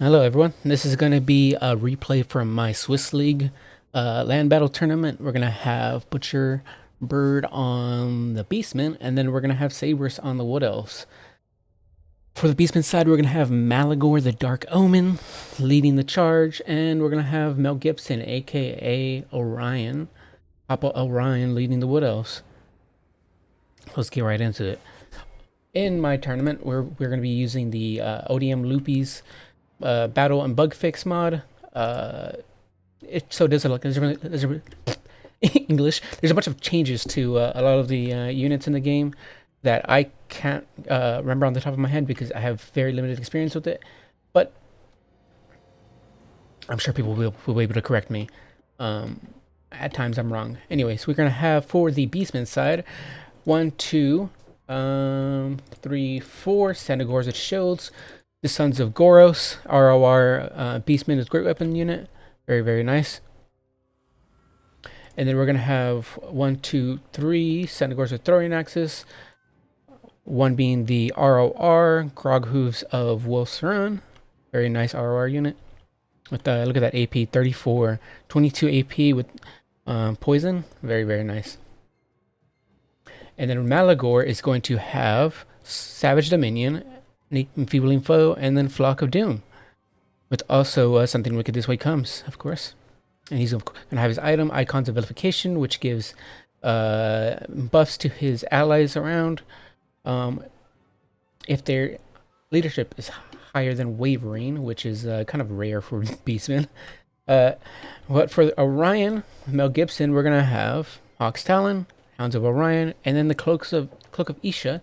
Hello everyone, this is going to be a replay from my Swiss League land battle tournament. We're going to have Butcherbird on the Beastmen, and then we're going to have Sabris on the Wood Elves. For the Beastmen side, we're going to have Malagor the Dark Omen leading the charge, and we're going to have Mel Gibson, aka Orion, Papa Orion, leading the Wood Elves. Let's get right into it. In my tournament, we're going to be using the ODM-Loupi's battle and Bugfix mod. There's English. There's a bunch of changes to a lot of the units in the game that I can't remember on the top of my head because I have very limited experience with it. But I'm sure people will be able to correct me. At times I'm wrong. Anyways, we're gonna have for the Beastman side 1, 2, 3, 4 Sandagors with shields. The Sons of Goros, ROR Beastman is great weapon unit. Very, very nice. And then we're going to have 1, 2, 3 Sandagors with throwing axes. One being the ROR, Grog Hooves of Wolf's Run. Very nice ROR unit. With look at that AP, 34, 22 AP with poison. Very, very nice. And then Malagor is going to have Savage Dominion, Enfeebling Foe, and then Flock of Doom. With also Something Wicked This Way Comes, of course. And he's going to have his item, Icons of Vilification, which gives buffs to his allies around. If their leadership is higher than Wavering, which is kind of rare for Beastmen. But for Orion, Mel Gibson, we're going to have Hawk's Talon, Hounds of Orion, and then the Cloak of Isha,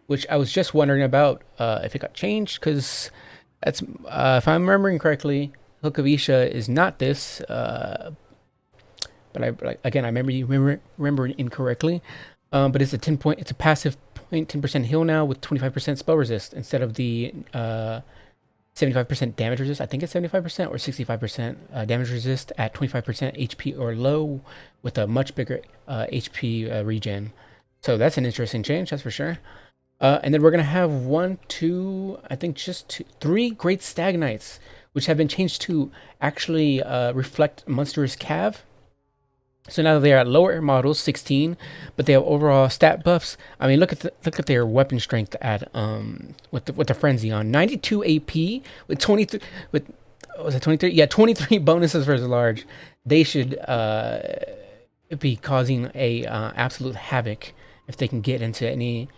which I was just wondering about if it got changed, because that's if I'm remembering correctly, Cloak of Isha is not this. But I remember incorrectly. But it's a passive 10% heal now with 25% spell resist instead of the 75% damage resist. I think it's 75% or 65% damage resist at 25% HP or low with a much bigger HP regen. So that's an interesting change, that's for sure. And then we're going to have 1, 2, I think just 3 Great Stag Knights, which have been changed to actually reflect Monstrous Cav. So now they are at lower models, 16, but they have overall stat buffs. I mean, look at their weapon strength at with the frenzy on 92 AP with 23 was it 23? Yeah, 23 bonuses versus large. They should be causing a absolute havoc if they can get into any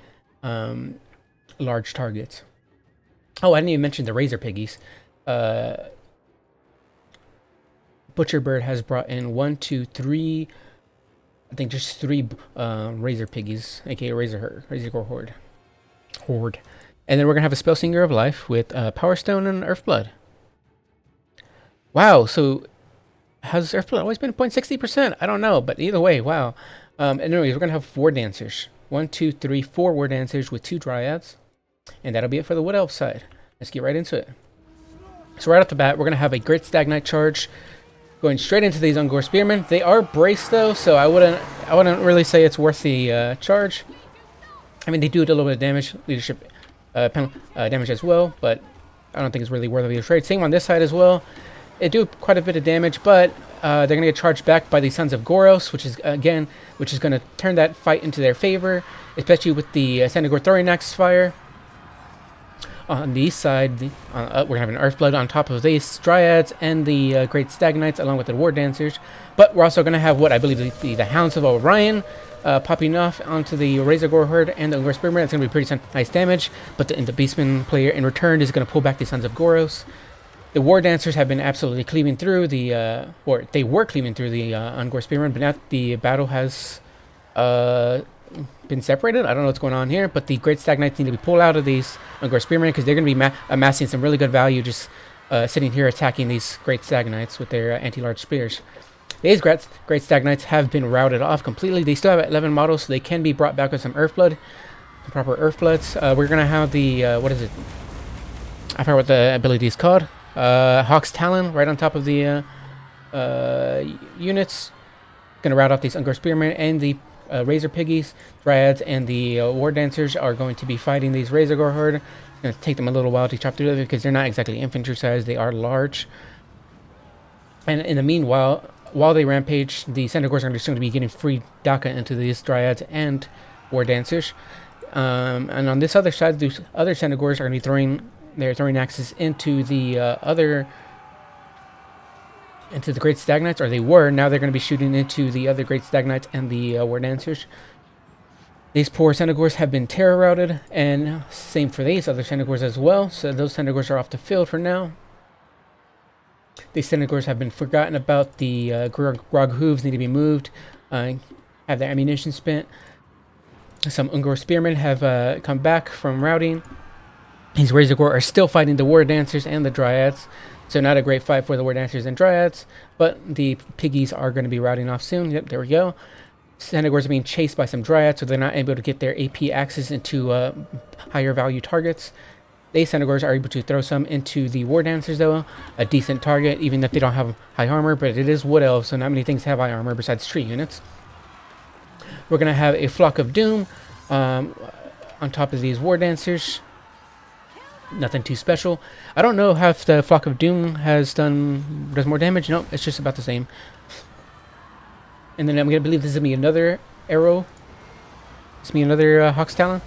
large targets. Oh, I didn't even mention the Razor Piggies. Butcherbird has brought in 1, 2, 3. I think just 3 Razor Piggies, aka Razor Horde. And then we're gonna have a Spell Singer of Life with Power Stone and Earthblood. Wow, so has Earthblood always been 0.60%? I don't know, but either way, wow. Anyways, we're gonna have 4 dancers. 1, 2, 3, 4 War Dancers with 2 Dryads. And that'll be it for the Wood Elf side. Let's get right into it. So right off the bat, we're gonna have a Great Stag Knight charge going straight into these Ungor Spearmen. They are braced though, so I wouldn't really say it's worth the charge. I mean, they do a little bit of damage, leadership damage as well, but I don't think it's really worth the trade. Same on this side as well. They do quite a bit of damage, but they're gonna get charged back by the Sons of Goros, which is gonna turn that fight into their favor, especially with the Sandagor throwing axe fire. On the east side, we're going to have an Earthblood on top of these Dryads and the Great Stag Knights along with the War Dancers. But we're also going to have what I believe to be the Hounds of Orion popping off onto the Razorgore Horde and the Ungor Spearman. It's going to be pretty nice damage. But the Beastman player in return is going to pull back the Sons of Goros. The War Dancers have been absolutely cleaving through or they were cleaving through the Ungor Spearman, but now the battle has been separated. I don't know what's going on here, but the Great Stag Knights need to be pulled out of these Ungor Spearmen because they're going to be amassing some really good value just sitting here attacking these Great Stag Knights with their anti-large spears. These Great Stag Knights have been routed off completely. They still have 11 models, so they can be brought back with some Earthblood, proper Earthbloods. We're going to have the, what is it? I forgot what the ability is called. Hawk's Talon right on top of the units. Going to rout off these Ungor Spearmen and the Razor Piggies. Dryads and the War Dancers are going to be fighting these Razorgore Horde. Gonna take them a little while to chop through them because they're not exactly infantry size. They are large. And in the meanwhile, while they rampage, the Centaurs are going to be getting free Daka into these Dryads and War Dancers. And on this other side, the other Centaurs are going to be throwing axes into the into the Great Stag Knights, or they were. Now they're going to be shooting into the other Great Stag Knights and the War Dancers. These poor Centaurs have been terror routed, and same for these other Centaurs as well. So those Centaurs are off the field for now. These Centaurs have been forgotten about. The Grog hooves need to be moved, have their ammunition spent. Some Ungor spearmen have come back from routing. These Razorgore are still fighting the War Dancers and the Dryads. So not a great fight for the War Dancers and Dryads, but the Piggies are going to be routing off soon. Yep, there we go. Centaurs are being chased by some Dryads, so they're not able to get their AP axes into higher value targets. These Centaurs are able to throw some into the War Dancers, though. A decent target, even if they don't have high armor, but it is Wood Elves, so not many things have high armor besides tree units. We're going to have a Flock of Doom on top of these War Dancers. Nothing too special. I don't know how if the Flock of Doom does more damage. No, it's just about the same. And then I'm going to believe this is going to be another arrow. It's going to be another Hawk's Talon.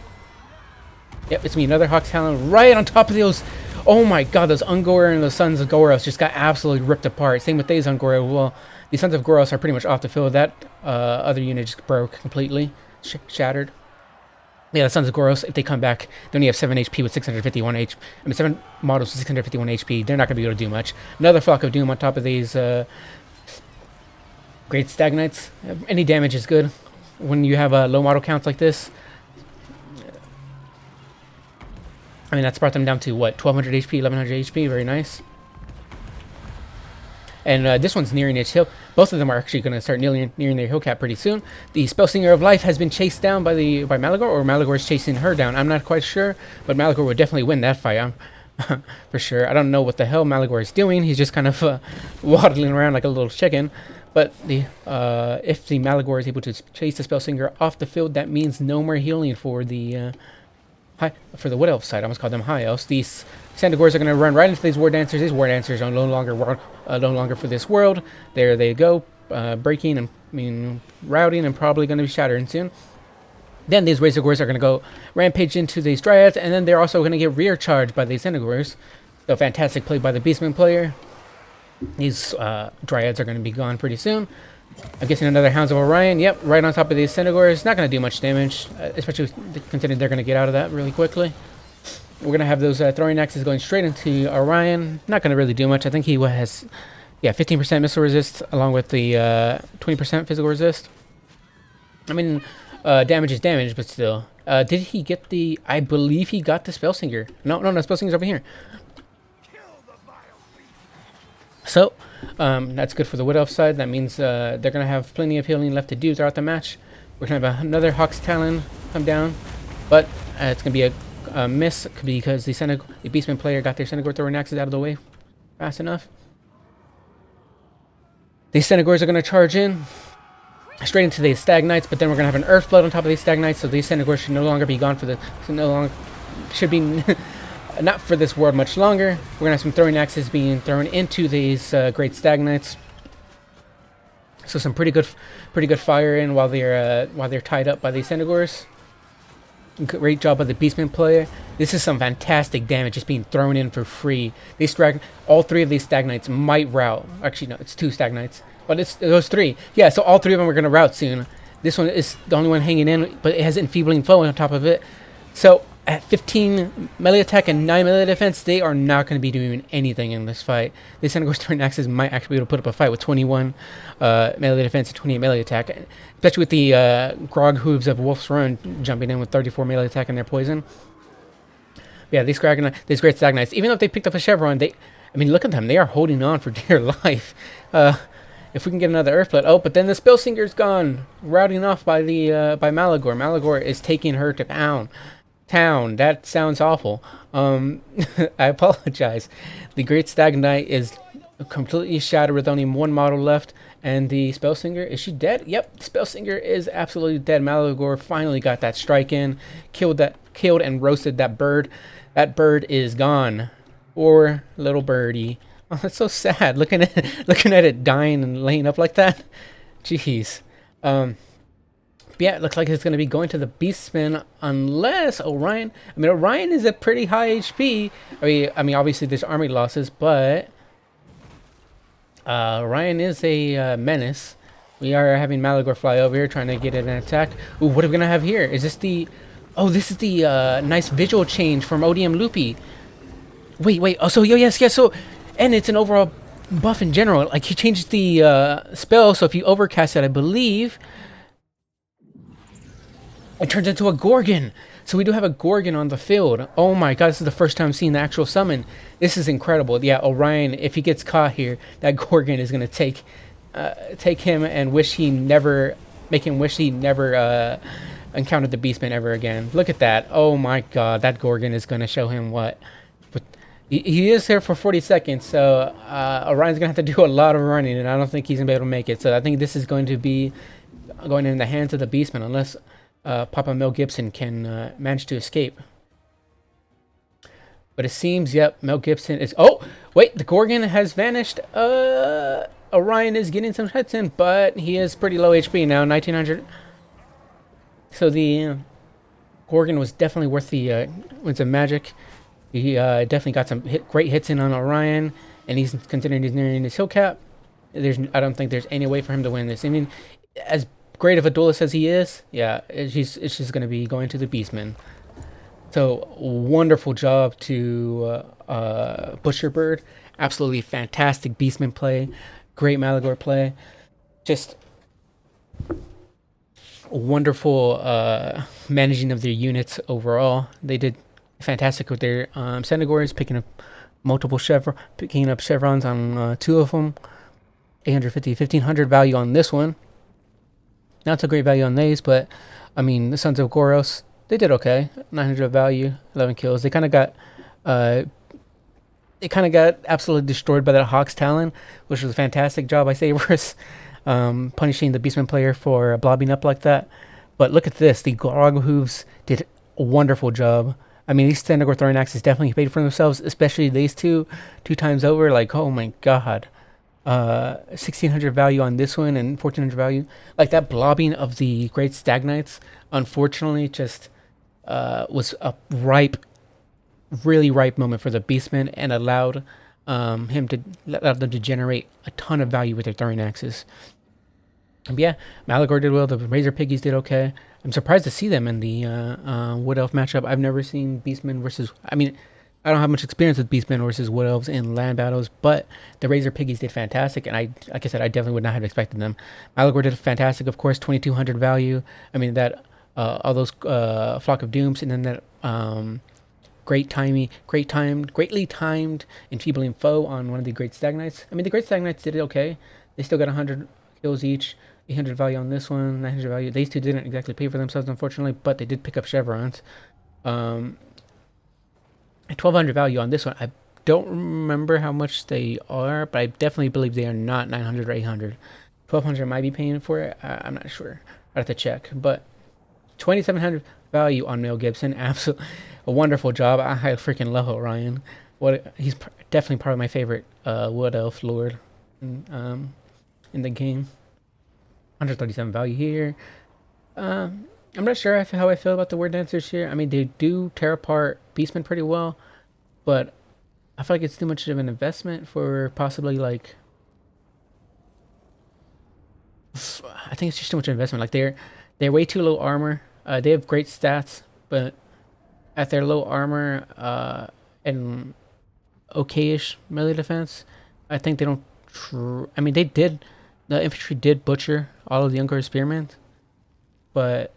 Yep, it's going to be another Hawk's Talon right on top of those. Oh my god, those Ungor and the Sons of Goros just got absolutely ripped apart. Same with these Ungor. Well, the Sons of Goros are pretty much off the field. That other unit just broke completely. Shattered. Yeah, the Sons of Goros, if they come back, they only have 7 HP with 651 HP. I mean, 7 models with 651 HP. They're not going to be able to do much. Another Flock of Doom on top of these Great Stag Knights. Any damage is good when you have low model counts like this. I mean, that's brought them down to, what, 1200 HP, 1100 HP. Very nice. And this one's nearing its hill. Both of them are actually going to start nearing their hill cap pretty soon. The Spellsinger of Life has been chased down by Malagor, or Malagor is chasing her down. I'm not quite sure, but Malagor would definitely win that fight. For sure. I don't know what the hell Malagor is doing. He's just kind of waddling around like a little chicken. But if the Malagor is able to chase the Spellsinger off the field, that means no more healing for the Wood Elf side. I almost called them High Elves. These Centaurs are going to run right into these War Dancers. These War Dancers are no longer for this world. There they go, breaking and routing, and probably going to be shattering soon. Then these Razorgores are going to go rampage into these Dryads, and then they're also going to get rear charged by these Centaurs. So fantastic play by the Beastman player. These Dryads are going to be gone pretty soon. I'm guessing another Hounds of Orion. Yep, right on top of these Centaurs. Not going to do much damage, especially considering they're going to get out of that really quickly. We're going to have those throwing axes going straight into Orion. Not going to really do much. I think he has, 15% missile resist along with the 20% physical resist. I mean, damage is damage, but still. Did he get the... I believe he got the Spellsinger. No, Spellsinger's over here. So, that's good for the Wood Elf side. That means they're going to have plenty of healing left to do throughout the match. We're going to have another Hawk's Talon come down. But it's going to be a miss because the Beastman player got their Centaur throwing axes out of the way fast enough. These Centaurs are going to charge in straight into the Stag Knights, but then we're going to have an Earthblood on top of these Stag Knights, so these Centaurs should no longer be gone for the... should be... not for this world much longer. We're gonna have some throwing axes being thrown into these Great Stag Knights. So some pretty good fire in while they're tied up by these Centaurs. Great job by the Beastman player. This is some fantastic damage just being thrown in for free. All three of these Stag Knights might rout. Actually, no, it's 2 Stag Knights, but it's those 3. Yeah, so all 3 of them are gonna rout soon. This one is the only one hanging in, but it has Enfeebling Foe on top of it. So at 15 melee attack and 9 melee defense, they are not going to be doing anything in this fight. The Centaur's throwing axes might actually be able to put up a fight with 21 melee defense and 28 melee attack. Especially with the Grog hooves of Wolf's Run jumping in with 34 melee attack and their poison. Yeah, these Great Stag Knights, even though they picked up a Chevron, look at them. They are holding on for dear life. If we can get another Earthblood. Oh, but then the Spellsinger's gone. Routing off by Malagor. Malagor is taking her to town. That sounds awful. I apologize. The Great Stag Knight is completely shattered with only 1 model left. And the Spellsinger, is she dead? Yep, Spellsinger is absolutely dead. Malagor finally got that strike in, killed and roasted that bird. That bird is gone. Poor little birdie. Oh, that's so sad. Looking at it dying and laying up like that. Jeez. But yeah, it looks like it's going to be going to the beast spin unless Orion. I mean, Orion is at pretty high HP. I mean, obviously there's army losses, but Orion is a menace. We are having Malagor fly over here, trying to get an attack. Ooh, what are we gonna have here? Is this the? Oh, this is the nice visual change from ODM-Loupi. Wait. Oh, so yes. So, and it's an overall buff in general. Like he changed the spell, so if you overcast it, I believe it turns into a Gorgon. So we do have a Gorgon on the field. Oh my god, this is the first time seeing the actual summon. This is incredible. Yeah, Orion, if he gets caught here, that Gorgon is going to take him and make him wish he never encountered the Beastman ever again. Look at that. Oh my god, that Gorgon is going to show him what. But he is here for 40 seconds, so Orion's going to have to do a lot of running, and I don't think he's going to be able to make it. So I think this is going to be going in the hands of the Beastman, unless Papa Mel Gibson can manage to escape. But it seems, yep, Mel Gibson is... Oh, wait, the Gorgon has vanished. Orion is getting some hits in, but he is pretty low HP now, 1900. So the Gorgon was definitely worth the winds of magic. He definitely got some great hits in on Orion, and he's considering he's nearing his hill cap. I don't think there's any way for him to win this. I mean, as great of a duelist as he is, yeah, it's just going to be going to the Beastman. So wonderful job to Butcherbird. Absolutely fantastic Beastman play. Great Malagor play. Just wonderful managing of their units overall. They did fantastic with their Senegors, picking up chevrons on 2 of them. 850, 1500 value on this one. Not so great value on these, but I mean the Sons of Goros, they did okay. 900 value, 11 kills. They kind of got absolutely destroyed by that Hawk's Talon, which was a fantastic job by Sabris, punishing the Beastman player for blobbing up like that. But look at this, the Grog Hooves did a wonderful job. I mean, these Thanagor Throwing Axes definitely paid for themselves, especially these two times over. Like, oh my god. 1600 value on this one and 1400 value. Like that blobbing of the Great Stag Knights, unfortunately, just was a really ripe moment for the Beastmen and allowed them to generate a ton of value with their throwing axes. And yeah, Malagor did well. The Razor Piggies did okay. I'm surprised to see them in the Wood Elf matchup. I've never seen Beastmen versus... I mean, I don't have much experience with Beastmen versus Wood Elves in land battles, but the Razor Piggies did fantastic, and like I said, I definitely would not have expected them. Malagor did fantastic, of course, 2200 value. I mean, that all those Flock of Dooms, and then that greatly timed enfeebling foe on one of the Great Stag Knights. I mean, the Great Stag Knights did it okay. They still got 100 kills each, 800 value on this one, 900 value. These two didn't exactly pay for themselves, unfortunately, but they did pick up chevrons. 1200 value on this one. I don't remember how much they are, but I definitely believe they are not 900 or 800. 1200 might be paying for it. I'm not sure. I'd have to check. But 2700 value on Mel Gibson. Absolutely a wonderful job. I freaking love Orion. He's definitely probably my favorite Wood Elf Lord in the game. 137 value here. I'm not sure how I feel about the Word Dancers here. I mean, they do tear apart Beastmen pretty well, but I feel like it's too much of an investment for possibly, like... I think it's just too much investment. Like, they're way too low armor. They have great stats, but at their low armor and okay-ish melee defense, I think they don't... I mean, the infantry did butcher all of the Younger Spearmen, but...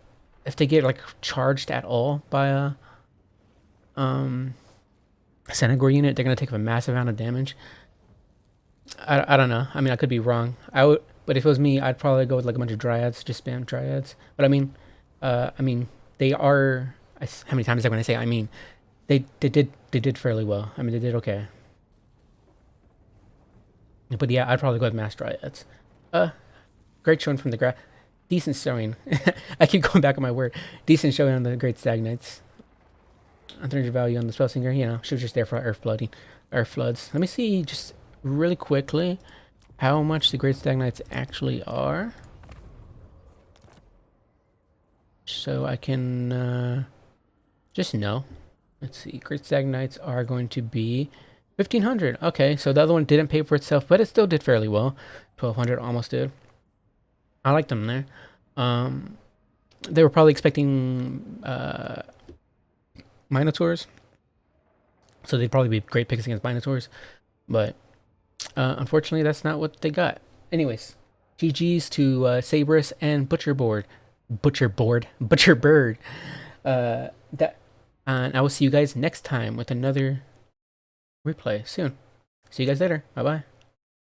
if they get like charged at all by a Senegor unit, they're gonna take a massive amount of damage. I don't know. I mean, I could be wrong. But if it was me, I'd probably go with like a bunch of dryads, just spam dryads. But I mean, they are. How many times am I gonna say? I mean, they did fairly well. I mean, they did okay. But yeah, I'd probably go with mass dryads. Great showing from the decent showing. I keep going back on my word. Decent showing on the Great Stag Knights. 300 value on the spell singer. You know, she was just there for earth floods. Let me see just really quickly how much the Great Stag Knights actually are, so I can just know. Let's see. Great Stag Knights are going to be 1,500. Okay, so the other one didn't pay for itself, but it still did fairly well. 1,200 almost did. I like them there. They were probably expecting Minotaurs, so they'd probably be great picks against Minotaurs, but unfortunately that's not what they got. Anyways, GG's to Sabris and Butcherbird. And I will see you guys next time with another replay soon. See you guys later. Bye bye.